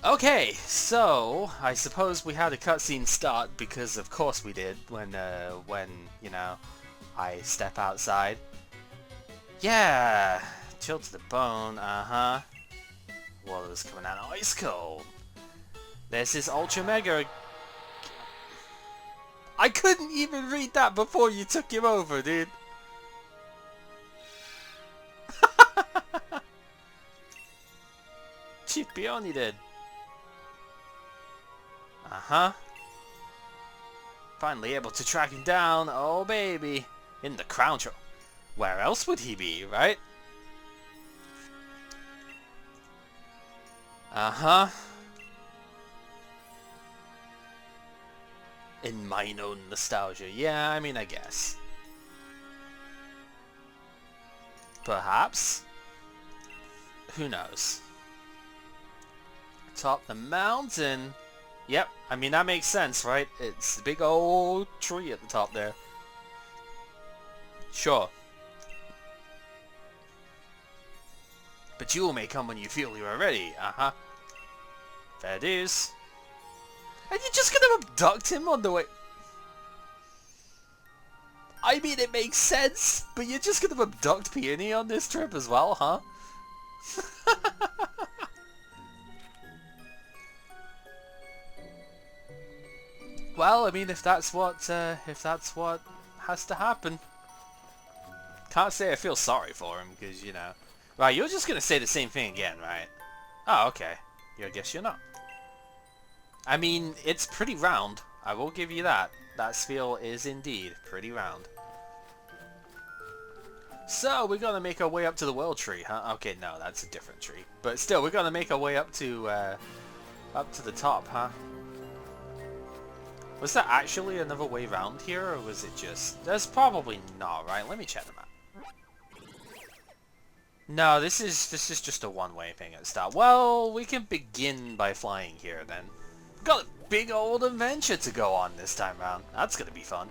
Okay, so I suppose we had a cutscene start because of course we did when you know I step outside. Yeah, chill to the bone. Water's coming out ice cold. There's this Ultra Mega. I couldn't even read that before you took him over, dude. Chief Peony did. Finally able to track him down. Oh, baby. In the crown trove. Where else would he be, right? In mine own nostalgia. Yeah, I mean, I guess. Perhaps. Who knows? Top the mountain. Yep, I mean, that makes sense, right? It's the big old tree at the top there. Sure. But you may come when you feel you are ready. Fair dues. And you're just gonna abduct him on the way... I mean, it makes sense, but you're just gonna abduct Peony on this trip as well, huh? Well, I mean, if that's what has to happen. Can't say I feel sorry for him, because, you know... Right, you're just gonna say the same thing again, right? Oh, okay. I guess you're not. I mean, it's pretty round. I will give you that. That sphere is indeed pretty round. So, we're gonna make our way up to the world tree, huh? Okay, no, that's a different tree. But still, we're gonna make our way up to the top, huh? Was there actually another way round here, or was it just... There's probably not, right? Let me check the map. No, this is just a one-way thing at the start. Well, we can begin by flying here, then. Got a big old adventure to go on this time round. That's gonna be fun.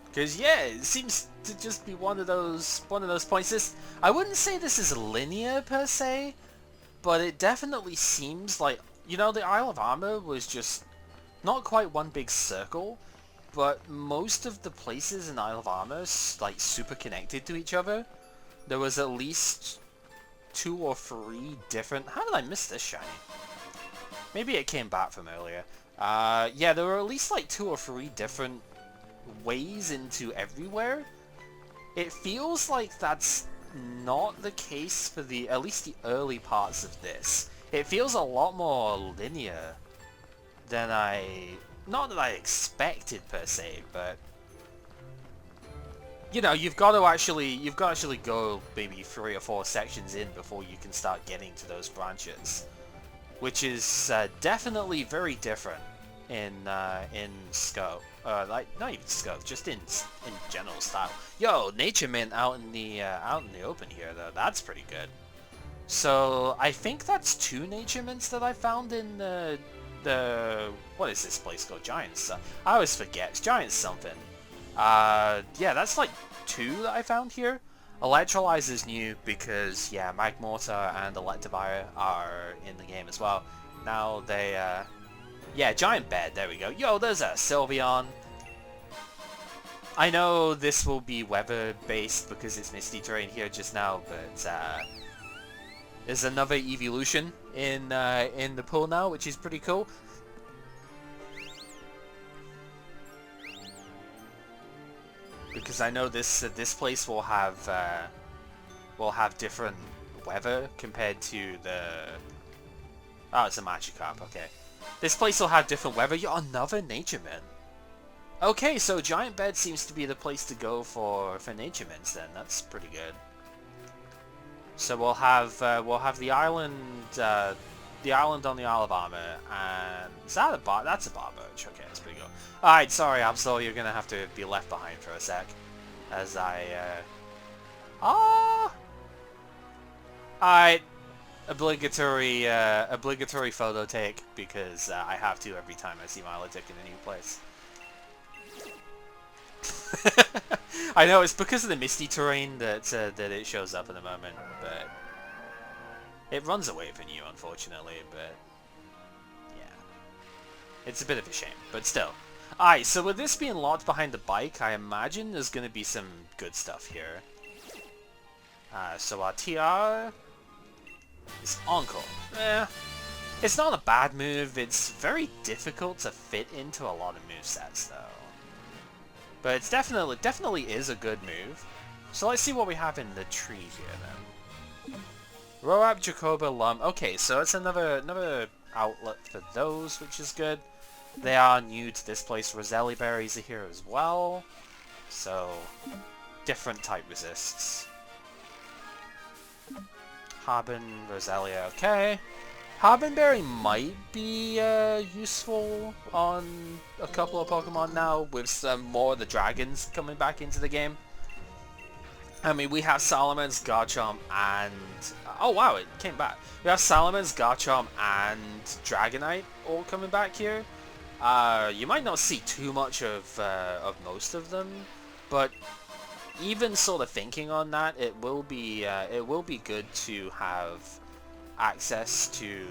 Because, yeah, it seems to just be one of those points. I wouldn't say this is linear, per se, but it definitely seems like... You know, the Isle of Armor was just not quite one big circle, but most of the places in Isle of Armor, like, super connected to each other. There was at least 2 or 3 different... How did I miss this shiny? Maybe it came back from earlier. Yeah, there were at least, like, 2 or 3 different ways into everywhere. It feels like that's not the case for at least the early parts of this. It feels a lot more linear than not that I expected per se, but you know, you've got to actually go maybe 3 or 4 sections in before you can start getting to those branches, which is definitely very different in scope. Like not even scope, just in general style. Yo, Nature Mint out in the open here though. That's pretty good. So I think that's 2 Nature Mints that I found in the what is this place called? Giants. I always forget. It's Giants something. Yeah, that's like 2 that I found here. Electrolyzer's new because yeah, Magmortar and Electivire are in the game as well. Now they yeah, Giant Bed. There we go. Yo, there's a Sylveon. I know this will be weather based because it's misty terrain here just now, but there's another evolution in the pool now, which is pretty cool. Because I know this place will have different weather compared to the... Oh, it's a Magikarp, okay. This place will have different weather. You're another Nature Mint. Okay, so Giant Bed seems to be the place to go for Nature Mints then. That's pretty good. So we'll have the island on the Isle of Armor, and is that that's a Barboach. Okay, that's pretty good. All right, sorry, Absol, you're gonna have to be left behind for a sec, as I Alright, obligatory photo take because I have to every time I see Milotic in a new place. I know, it's because of the misty terrain that it shows up in the moment, but It runs away from you, unfortunately, but yeah. It's a bit of a shame, but still. Alright, so with this being locked behind the bike, I imagine there's going to be some good stuff here. So our TR is Encore. It's not a bad move, it's very difficult to fit into a lot of movesets though. But it's definitely is a good move. So let's see what we have in the tree here then. Roab, Jacoba, Lum. Okay, so it's another outlet for those, which is good. They are new to this place. Roselli berries are here as well. So, different type resists. Harbin, Roselia, okay. Harbinberry might be useful on a couple of Pokemon now, with some more of the dragons coming back into the game. I mean, we have Salamence, Garchomp, and... oh wow, it came back. We have Salamence, Garchomp, and Dragonite all coming back here. You might not see too much of most of them, but even sort of thinking on that, it will be good to have access to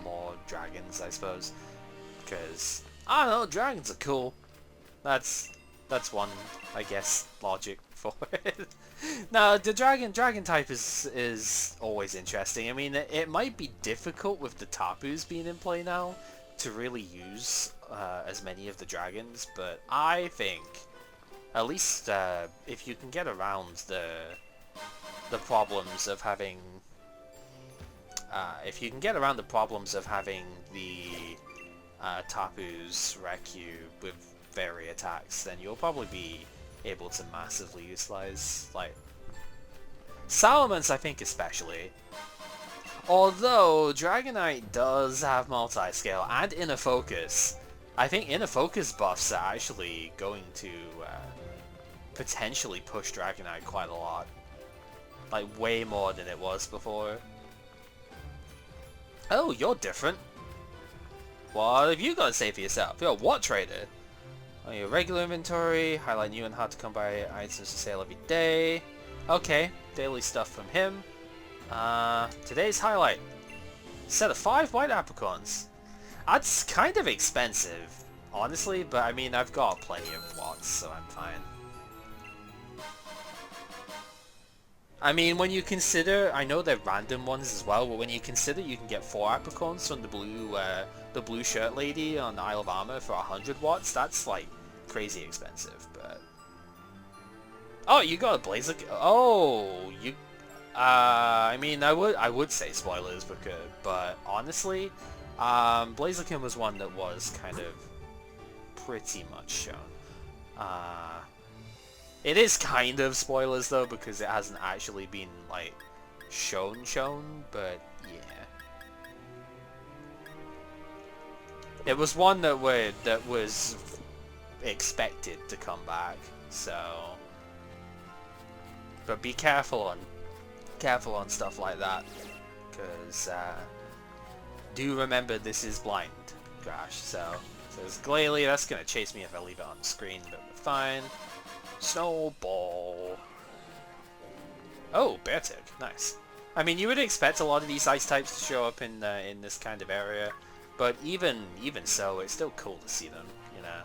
more dragons, I suppose, because I don't know, dragons are cool. That's one, I guess, logic for it. Now the dragon type is always interesting. I mean, it might be difficult with the Tapus being in play now to really use as many of the dragons, but I think at least if you can get around the problems of having the Tapus wreck you with fairy attacks, then you'll probably be able to massively utilize, like, Salamence, I think, especially. Although Dragonite does have multi-scale and Inner Focus. I think Inner Focus buffs are actually going to potentially push Dragonite quite a lot. Like, way more than it was before. Oh, you're different. What have you got to say for yourself? You're a what trader? On your regular inventory, highlight new and hard to come by items for sale every day. Okay, daily stuff from him. Today's highlight. Set of 5 white apricorns. That's kind of expensive, honestly, but I mean, I've got plenty of watts, so I'm fine. I mean, when you consider, I know they're random ones as well, but when you consider you can get 4 apricorns from the blue shirt lady on Isle of Armor for 100 watts, that's like crazy expensive, but... oh, you got a Blazer... oh, you... I mean, I would say spoilers, but honestly, Blaziken was one that was kind of pretty much shown. It is kind of spoilers though, because it hasn't actually been like shown, but yeah. It was one that was expected to come back, so. But be careful on stuff like that, because do remember this is blind, gosh. So there's Glalie. That's gonna chase me if I leave it on the screen, but we're fine. Snowball. Oh, Beartick, nice. I mean, you would expect a lot of these ice types to show up in this kind of area, but even so, it's still cool to see them, you know.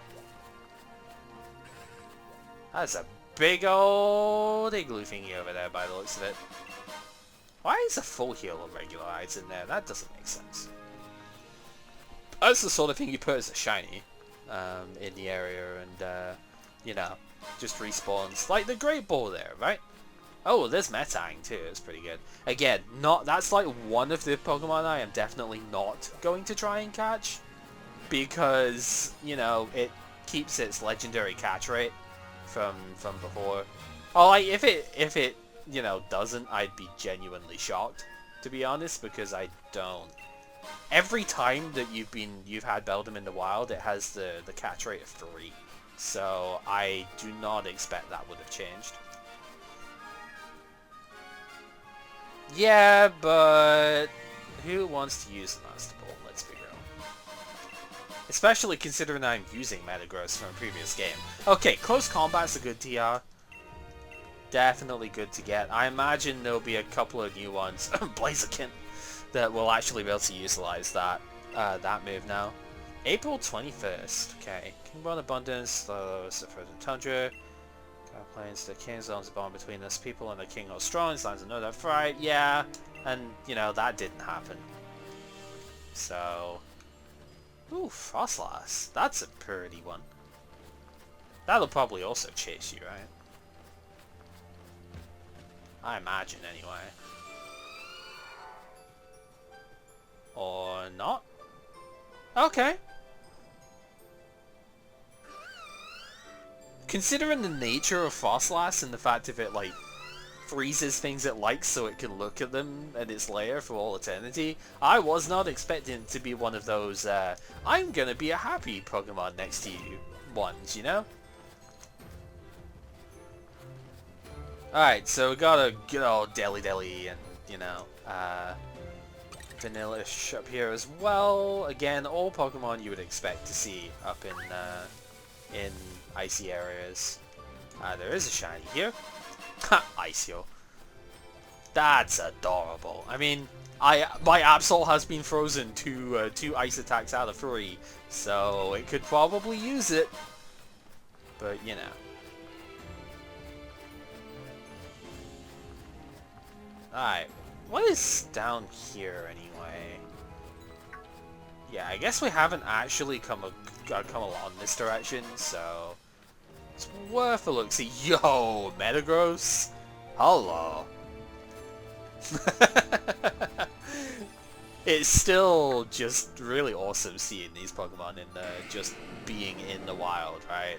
That's a big old igloo thingy over there by the looks of it. Why is a full heal of regular eyes in there? That doesn't make sense. That's the sort of thing you put as a shiny in the area, and you know, just respawns like the Great Ball there, right? Oh, there's Metang too. It's pretty good. Again, that's like one of the Pokemon I am definitely not going to try and catch, because you know it keeps its legendary catch rate from before. Oh, like if it you know doesn't, I'd be genuinely shocked, to be honest, because I don't. Every time that you've had Beldum in the wild, it has the catch rate of 3. So I do not expect that would have changed. Yeah, but who wants to use the Master Ball? Let's be real. Especially considering I'm using Metagross from a previous game. Okay, Close Combat's a good TR. Definitely good to get. I imagine there'll be a couple of new ones. Blaziken. that we'll actually be able to utilize that that move now. April 21st. Okay. Kingborn Abundance, the frozen Tundra. Plains, the King zones a bond between us people and the King are strong. Signs of no that fright. Yeah. And, you know, that didn't happen. So... Ooh, Frostlass. That's a pretty one. That'll probably also chase you, right? I imagine, anyway. Or not? Okay. Considering the nature of Frostlass and the fact of it, like, freezes things it likes so it can look at them in its lair for all eternity, I was not expecting it to be one of those, I'm gonna be a happy Pokemon next to you ones, you know? Alright, so we got a good old Deli and, you know, Vanillish up here as well. Again, all Pokemon you would expect to see up in icy areas. There is a shiny here. Ha! Icio. That's adorable. I mean, my Absol has been frozen to 2 ice attacks out of 3, so it could probably use it. But, you know. Alright, what is down here anyway? Yeah, I guess we haven't actually come along this direction, so it's worth a look-see. Yo, Metagross? Hello. It's still just really awesome seeing these Pokemon in just being in the wild, right?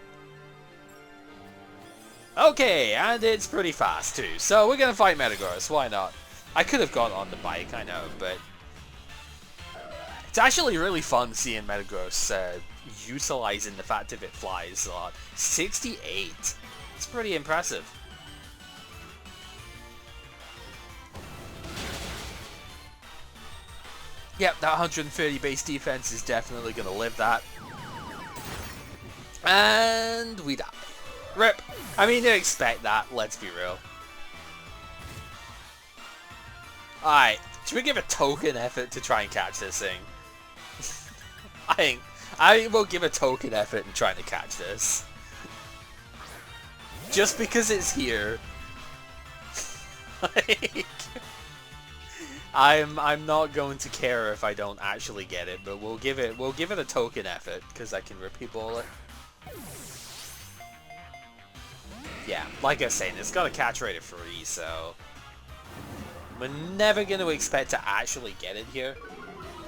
Okay, and it's pretty fast too, so we're gonna fight Metagross, why not? I could have gone on the bike, I know, but it's actually really fun seeing Metagross utilizing the fact that it flies a lot. 68! It's pretty impressive. Yep, that 130 base defense is definitely gonna live that. And we die. RIP! I mean, you expect that, let's be real. Alright, should we give a token effort to try and catch this thing? I will give a token effort in trying to catch this. Just because it's here. Like, I'm not going to care if I don't actually get it, but we'll give it a token effort because I can repeat ball it. Yeah, like I was saying, it's got a catch rate of 3, so we're never going to expect to actually get it here.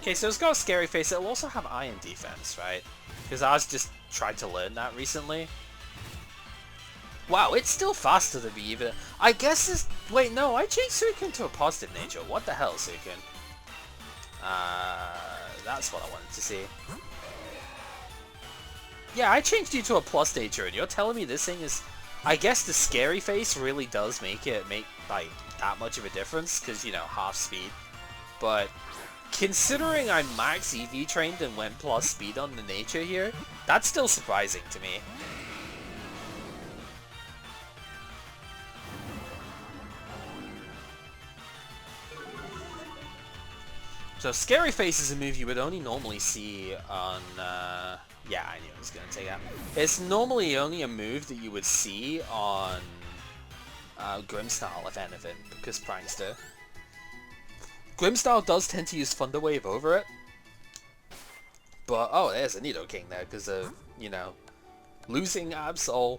Okay, so it's got a scary face. It'll also have iron defense, right? Because I was just trying to learn that recently. Wow, it's still faster than me even. I guess it's... Wait, no, I changed Suicune to a positive nature. What the hell, Suicune? That's what I wanted to see. Yeah, I changed you to a plus nature, and you're telling me this thing is... I guess the scary face really does make like that much of a difference, because, you know, half speed. But considering I'm max EV trained and went plus speed on the nature here, that's still surprising to me. So Scary Face is a move you would only normally see on, yeah, I knew it was going to take out. It's normally only a move that you would see on Grimmsnarl, if anything, because Prankster. Grimmsnarl does tend to use Thunder Wave over it. But, oh, there's a Nidoking there, because of, you know, losing Absol.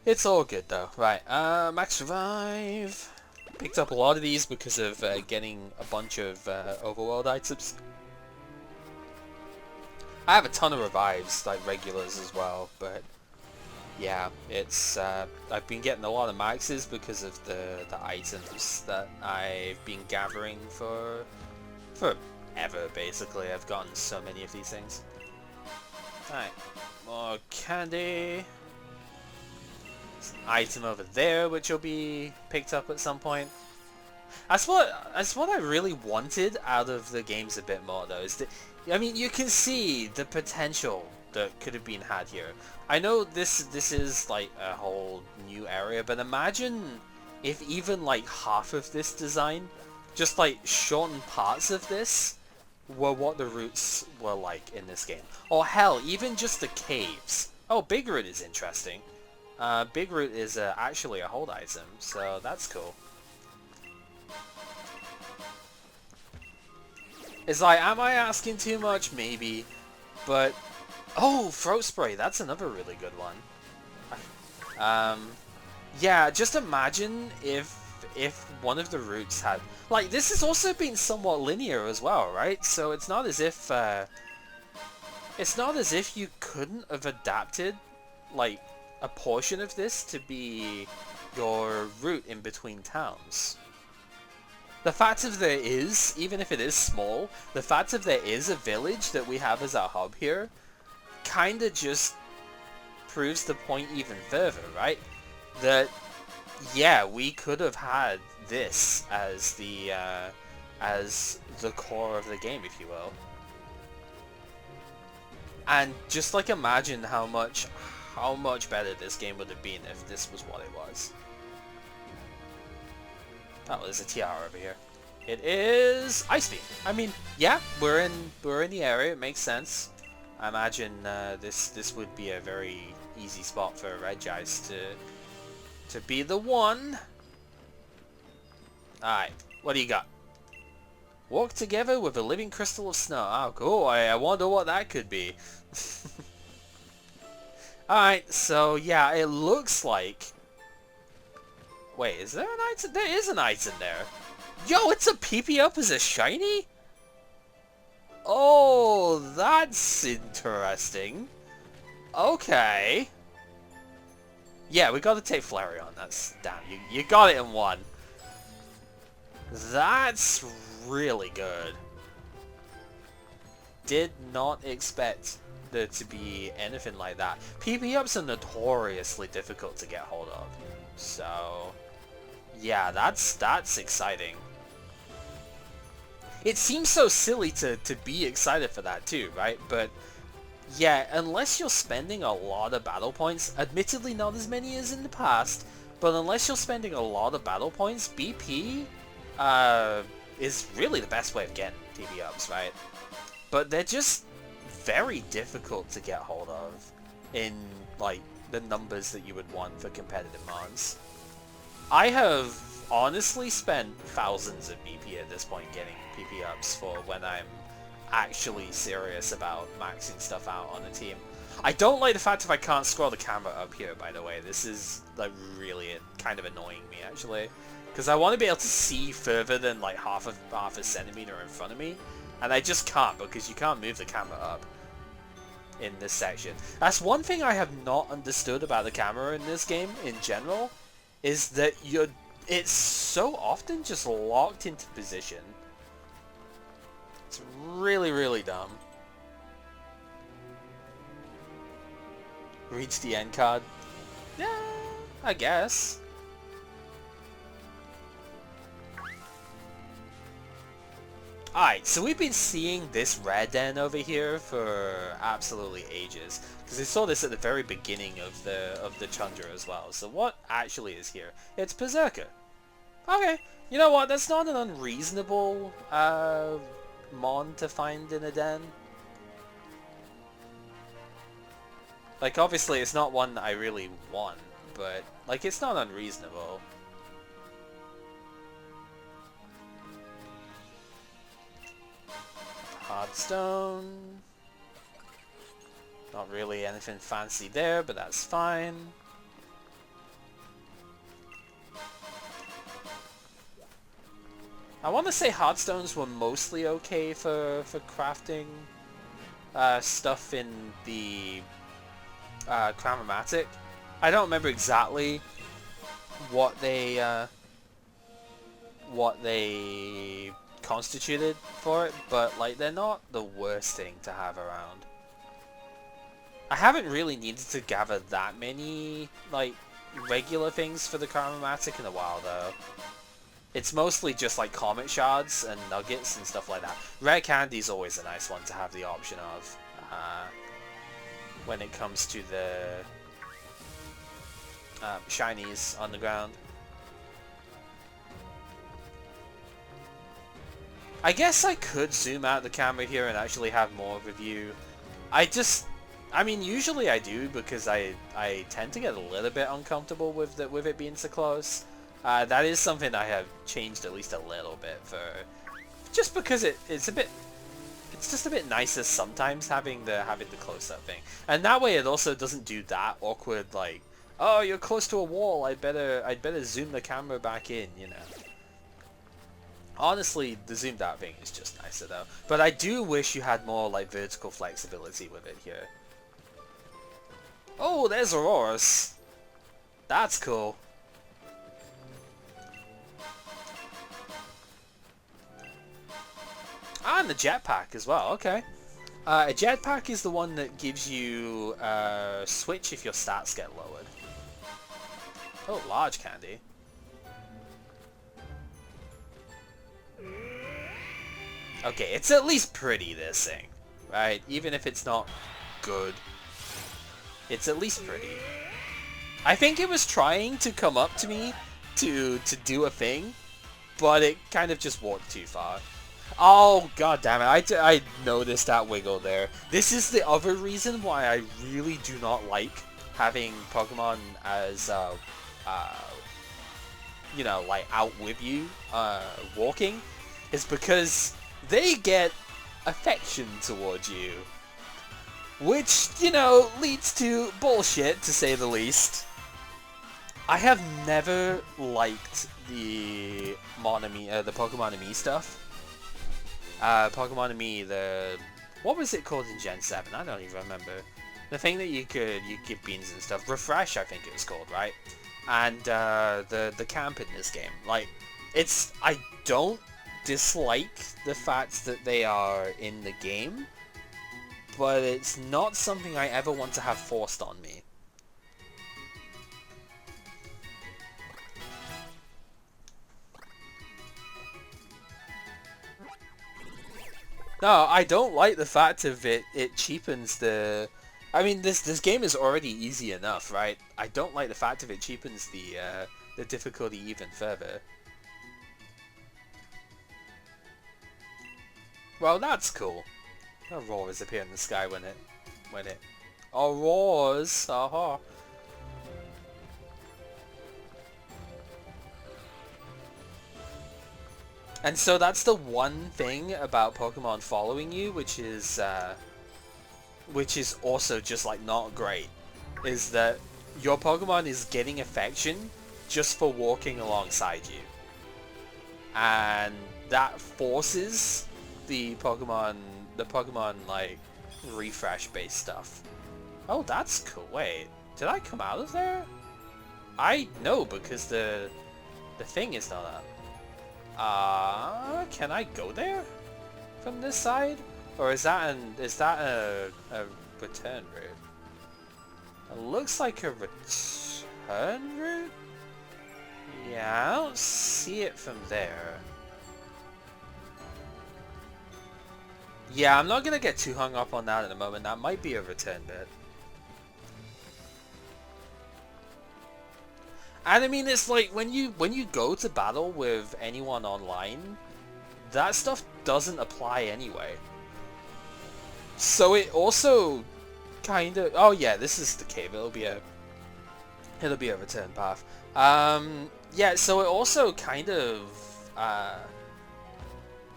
It's all good, though. Right, Max Revive. Picked up a lot of these because of getting a bunch of overworld items. I have a ton of revives, like regulars as well, but yeah, it's I've been getting a lot of maxes because of the items that I've been gathering for forever, basically. I've gotten so many of these things. Alright, more candy. Item over there, which will be picked up at some point. That's what I really wanted out of the games a bit more, though. Is that, I mean, you can see the potential that could have been had here. I know this is like a whole new area, but imagine if even like half of this design just like shortened parts of this were what the routes were like in this game. Or hell, even just the caves. Oh, Big Root is interesting. Big Root is actually a hold item, so that's cool. It's like, am I asking too much? Maybe. But, oh, Throat Spray, that's another really good one. Yeah, just imagine if one of the routes had... Like, this has also been somewhat linear as well, right? So it's not as if... it's not as if you couldn't have adapted, like, a portion of this to be your route in between towns. The fact of there is, even if it is small, the fact of there is a village that we have as our hub here, kinda just proves the point even further, right? That, yeah, we could have had this as the core of the game, if you will. And just like imagine how much better this game would have been if this was what it was. Oh, there's a tiara over here. It is Ice Beam. I mean, yeah, we're in the area. It makes sense. I imagine this would be a very easy spot for Regice to be the one. All right, what do you got? Walk together with a living crystal of snow. Oh, cool. I wonder what that could be. All right, so yeah, it looks like. Wait, is there an item? There is an item there. Yo, it's a PP up as a shiny? Oh, that's interesting. Okay. Yeah, we gotta take Flareon. That's... Damn, you got it in one. That's really good. Did not expect there to be anything like that. PP ups are notoriously difficult to get hold of. So... yeah, that's exciting. It seems so silly to be excited for that too, right? But yeah, unless you're spending a lot of battle points, admittedly not as many as in the past, but unless you're spending a lot of battle points, BP is really the best way of getting PP ups, right? But they're just very difficult to get hold of in like the numbers that you would want for competitive mons. I have honestly spent thousands of BP at this point getting PP ups for when I'm actually serious about maxing stuff out on a team. I don't like the fact if I can't scroll the camera up here, by the way. This is like really kind of annoying me actually, because I want to be able to see further than like half a centimeter in front of me, and I just can't because you can't move the camera up in this section. That's one thing I have not understood about the camera in this game in general, is that it's so often just locked into position. It's really, really dumb. Reach the end card? Yeah, I guess. Alright, so we've been seeing this rare den over here for absolutely ages, because we saw this at the very beginning of the Tundra as well. So what actually is here? It's Berserker. Okay, you know what? That's not an unreasonable mon to find in a den. Like, obviously, it's not one that I really want, but like, it's not unreasonable. Hardstone. Not really anything fancy there, but that's fine. I want to say hardstones were mostly okay for crafting stuff in the Chromatic. I don't remember exactly what they constituted for it, but like they're not the worst thing to have around. I haven't really needed to gather that many like regular things for the Chromatic in a while though. It's mostly just like comet shards and nuggets and stuff like that. Rare candy's always a nice one to have the option of when it comes to the shinies on the ground. I guess I could zoom out the camera here and actually have more of a view. I mean, usually I do because I tend to get a little bit uncomfortable with it being so close. That is something I have changed at least a little bit for, just because it's just a bit nicer sometimes having the close-up thing, and that way it also doesn't do that awkward like, oh, you're close to a wall, I'd better zoom the camera back in, you know. Honestly, the zoomed out thing is just nicer though. But I do wish you had more like vertical flexibility with it here. Oh, there's Auroras. That's cool. Ah, and the jetpack as well, okay. A jetpack is the one that gives you a switch if your stats get lowered. Oh, large candy. Okay, it's at least pretty, this thing, right? Even if it's not good, it's at least pretty. I think it was trying to come up to me to do a thing, but it kind of just walked too far. Oh, god damn it, I noticed that wiggle there. This is the other reason why I really do not like having Pokemon as, you know, like out with you, walking, is because they get affection towards you. Which, you know, leads to bullshit, to say the least. I have never liked the Pokemon Me stuff. Pokemon Me, what was it called in Gen 7? I don't even remember. The thing that you give beans and stuff. Refresh, I think it was called, right? And the camp in this game. Like, I don't dislike the fact that they are in the game, but it's not something I ever want to have forced on me. No, I don't like the fact of it cheapens the... I mean, this game is already easy enough, right? I don't like the fact of it cheapens the difficulty even further. Well, that's cool. Auroras appear in the sky when it... Auroras! Aha! And so that's the one thing about Pokemon following you, which is also just like not great, is that your Pokemon is getting affection just for walking alongside you. And that forces the Pokemon like refresh based stuff. Oh, that's cool. Wait, did I come out of there? I know, because the thing is not up. Can I go there from this side, or is that a return route? It looks like a return route. Yeah, I don't see it from there. Yeah, I'm not gonna get too hung up on that at the moment. That might be a return bit. And I mean, it's like when you go to battle with anyone online, that stuff doesn't apply anyway. So it also kind of... Oh yeah, this is the cave. It'll be a return path. Yeah, so it also kind of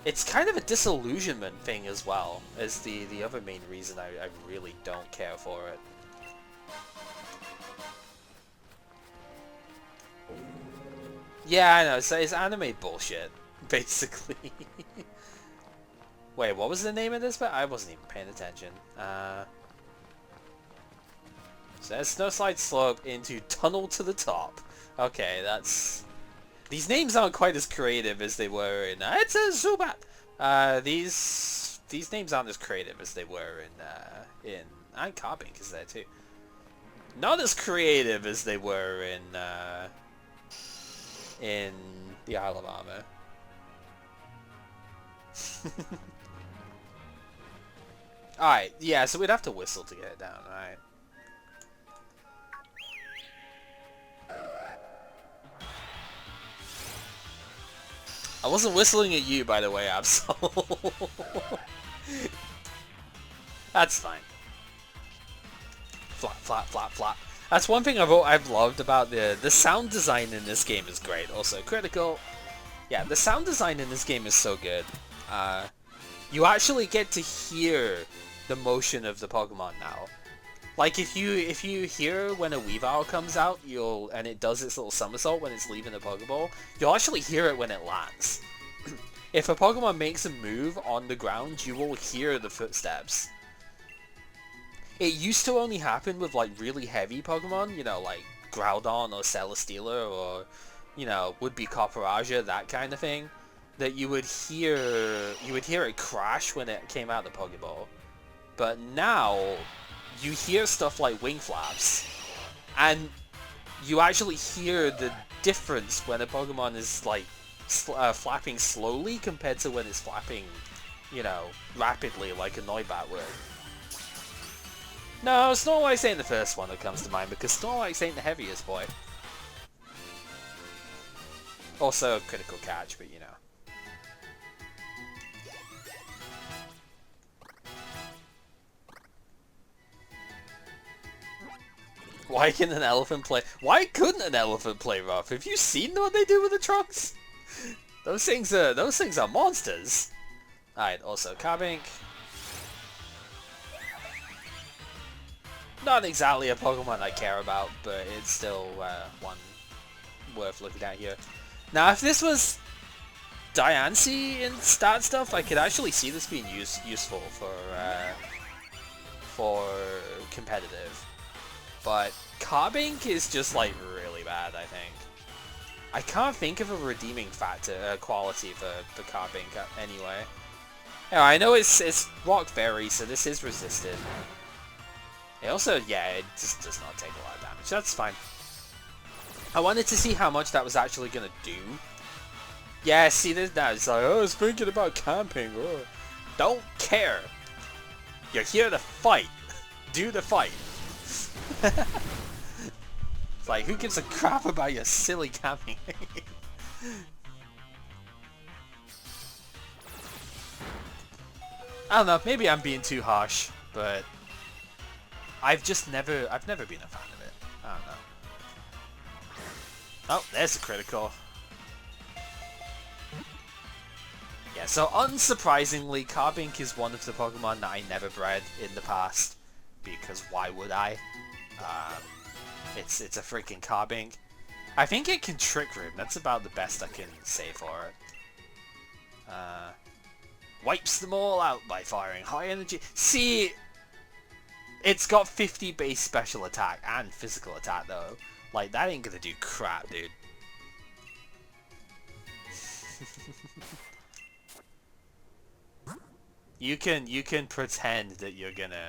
it's kind of a disillusionment thing as well, as the other main reason I really don't care for it. Yeah, I know, so it's anime bullshit, basically. Wait, what was the name of this? But I wasn't even paying attention. Says Snowslide Slope into Tunnel to the Top. Okay, that's... These names aren't quite as creative as they were in... it's a Zubat! These names aren't as creative as they were in... And Carbink is there too. Not as creative as they were in the Isle of Armor. Alright, yeah, so we'd have to whistle to get it down, right? I wasn't whistling at you, by the way, Absol. That's fine. Flap, flap, flap, flap. That's one thing I've loved about the sound design in this game is great. Also, critical. Yeah, the sound design in this game is so good. You actually get to hear the motion of the Pokemon now. Like if you hear when a Weavile comes out, and it does its little somersault when it's leaving the Pokeball, you'll actually hear it when it lands. If a Pokemon makes a move on the ground, you will hear the footsteps. It used to only happen with like really heavy Pokemon, you know, like Groudon or Celesteela or, you know, would-be Copperaja, that kind of thing, that you would hear it crash when it came out of the Pokeball. But now, you hear stuff like wing flaps, and you actually hear the difference when a Pokemon is like flapping slowly compared to when it's flapping, you know, rapidly like a Noibat would. No, Snorlax ain't the first one that comes to mind, because Snorlax ain't the heaviest boy. Also, critical catch, but you know. Why can an elephant play? Why couldn't an elephant play rough? Have you seen what they do with the trunks? Those things are monsters. Alright, also Carbink. Not exactly a Pokemon I care about, but it's still one worth looking at here. Now, if this was Diancie in stat stuff, I could actually see this being useful for competitive. But Carbink is just like really bad, I think. I can't think of a redeeming factor, quality for Carbink anyway. Yeah, I know it's Rock Fairy, so this is resisted. It also, yeah, it just does not take a lot of damage. That's fine. I wanted to see how much that was actually gonna do. Yeah, see this now. It's like, oh, I was thinking about camping. Oh. Don't care. You're here to fight. Do the fight. It's like, who gives a crap about your silly camping? I don't know, maybe I'm being too harsh, but I've never been a fan of it. I don't know. Oh, there's a critical. Yeah, so unsurprisingly, Carbink is one of the Pokemon that I never bred in the past, because why would I? It's a freaking Carbink. I think it can Trick Room. That's about the best I can say for it. Wipes them all out by firing high energy. See, it's got 50 base special attack and physical attack though. Like, that ain't gonna do crap, dude. You can pretend that you're gonna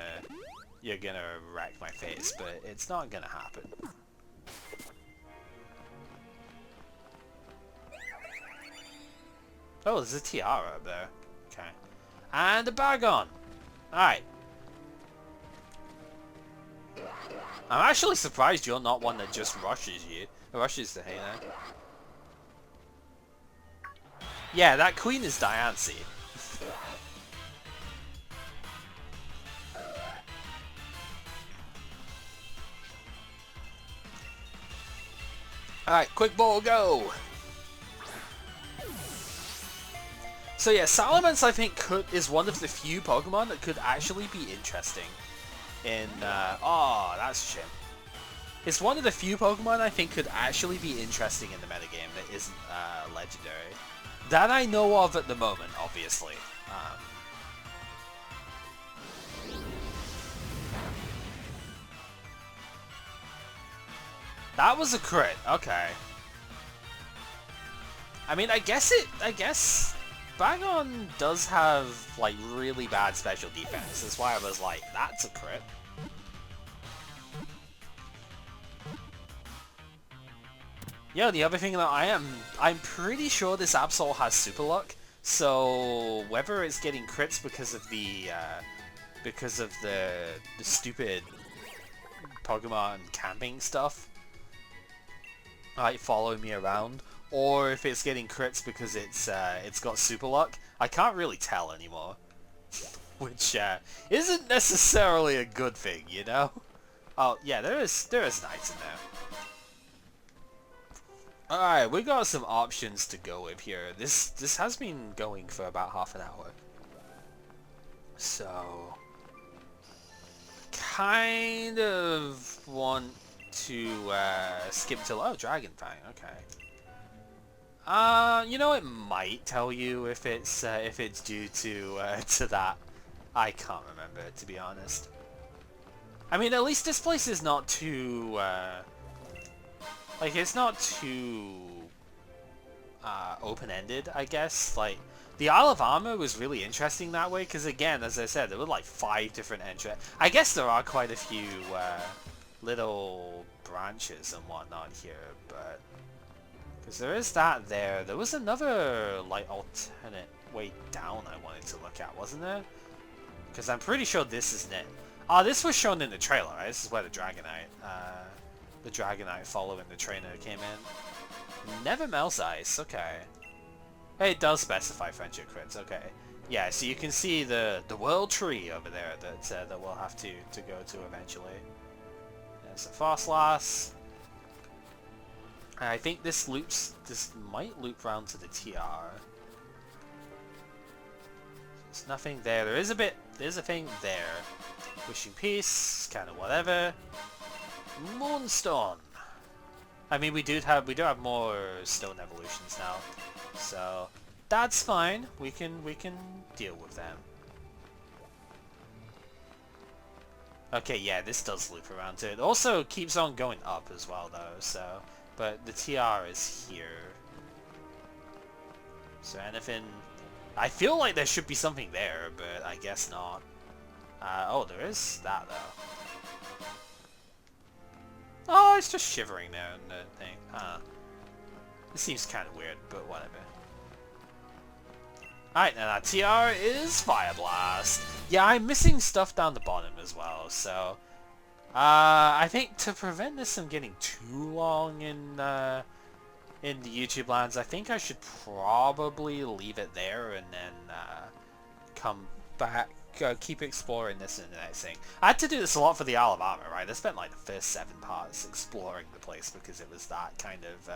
wreck my face, but it's not gonna happen. Oh, there's a tiara up there. Okay. And a Bagon! Alright. I'm actually surprised you're not one that just rushes you. Rushes the Hana. Yeah, that queen is Diancie. Alright, quick ball, go! So yeah, Salamence I think is one of the few Pokemon that could actually be interesting in, oh, that's a shame. It's one of the few Pokemon I think could actually be interesting in the metagame that isn't, legendary. That I know of at the moment, obviously. That was a crit, okay. I mean, I guess Bagon does have, like, really bad special defense. That's why I was like, that's a crit. Yeah, the other thing that I'm pretty sure this Absol has Super Luck, so whether it's getting crits because of the stupid Pokemon camping stuff, like follow me around, or if it's getting crits because it's got super luck. I can't really tell anymore, which isn't necessarily a good thing, you know. Oh yeah, there is knights in there. Alright, we got some options to go with here. This has been going for about half an hour. So kind of want to skip till Dragon Fang, okay. You know, it might tell you if it's due to that. I can't remember, to be honest. I mean, at least this place is not too like, it's not too open-ended, I guess. Like, the Isle of Armor was really interesting that way, because again, as I said, there were like 5 different entrances. I guess there are quite a few little branches and whatnot here, but because there is that there. There was another like alternate way down I wanted to look at, wasn't there? Because I'm pretty sure this isn't it. Oh, this was shown in the trailer, right? This is where the Dragonite following the trainer came in. Never melts ice, okay. It does specify friendship crits, okay. Yeah, so you can see the world tree over there that we'll have to go to eventually. There's a Fossloss. I think this might loop round to the TR. There's nothing there. There's a thing there. Wishing Peace, kind of whatever. Moonstone. I mean, we do have more stone evolutions now, so that's fine. We can deal with them. Okay, yeah, this does loop around to it. Also keeps on going up as well, though. So, but the TR is here. So anything? I feel like there should be something there, but I guess not. Oh, there is that though. Oh, it's just shivering there in the thing. This seems kind of weird, but whatever. Alright, now that TR is Fire Blast. Yeah, I'm missing stuff down the bottom as well, so I think to prevent this from getting too long in the YouTube lands, I think I should probably leave it there and then come back, keep exploring this in the next thing. I had to do this a lot for the Isle of Armor, right? I spent like the first 7 parts exploring the place because it was that kind of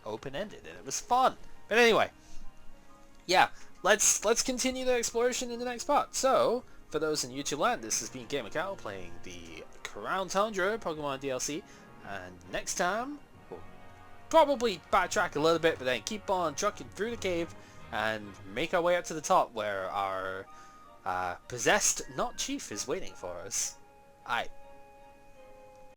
open-ended and it was fun. But anyway, yeah, let's continue the exploration in the next part. So, for those in YouTube land, this has been Gamer Cow playing the Crown Tundra Pokemon DLC, and next time we'll probably backtrack a little bit, but then keep on trucking through the cave and make our way up to the top where our possessed not chief is waiting for us. Alright,